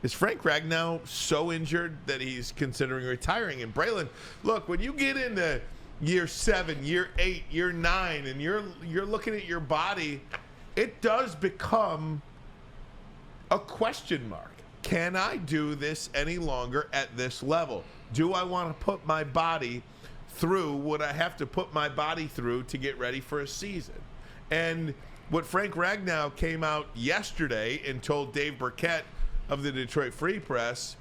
Is Frank Ragnow so injured that he's considering retiring? And Braylon, look, when you get into year 7, year 8, year 9, and you're looking at your body, it does become a question mark. Can I do this any longer at this level? Do I want to put my body through what I have to put my body through to get ready for a season? And what Frank Ragnow came out yesterday and told Dave Burkett of the Detroit Free Press,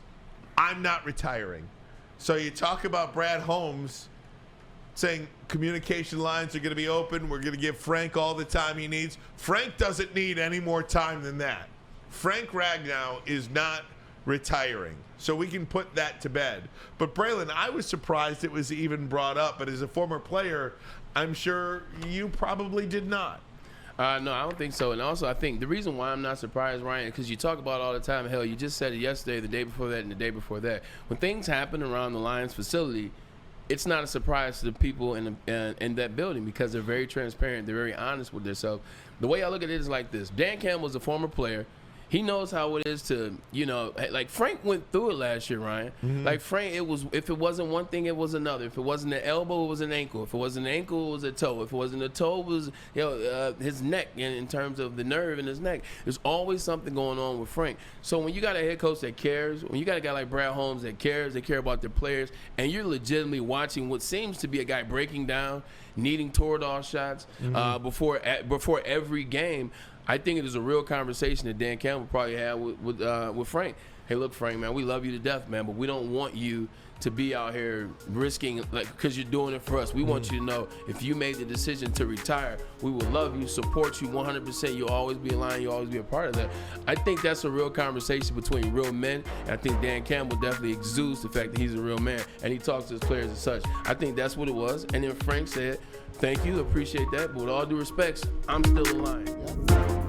I'm not retiring. So you talk about Brad Holmes saying communication lines are going to be open. We're going to give Frank all the time he needs. Frank doesn't need any more time than that. Frank Ragnow is not retiring. So we can put that to bed. But Braylon, I was surprised it was even brought up. But as a former player, I'm sure you probably did not. No, I don't think so. And also, I think the reason why I'm not surprised, Ryan, because you talk about it all the time. Hell, you just said it yesterday, the day before that, and the day before that. When things happen around the Lions facility, it's not a surprise to the people in that building because they're very transparent. They're very honest with themselves. The way I look at it is like this. Dan Campbell's a former player. He knows how it is to, like Frank went through it last year, Ryan. Mm-hmm. Like Frank, if it wasn't one thing, it was another. If it wasn't an elbow, it was an ankle. If it wasn't an ankle, it was a toe. If it wasn't a toe, it was his neck in terms of the nerve in his neck. There's always something going on with Frank. So when you got a head coach that cares, when you got a guy like Brad Holmes that cares, they care about their players, and you're legitimately watching what seems to be a guy breaking down, needing Toradol shots before every game, I think it is a real conversation that Dan Campbell probably had with Frank. Hey, look, Frank, man, we love you to death, man, but we don't want you to be out here risking, because you're doing it for us. We want you to know if you made the decision to retire, we will love you, support you 100%. You'll always be in line. You'll always be a part of that. I think that's a real conversation between real men, and I think Dan Campbell definitely exudes the fact that he's a real man, and he talks to his players as such. I think that's what it was. And then Frank said, thank you, appreciate that, but with all due respects, I'm still in line.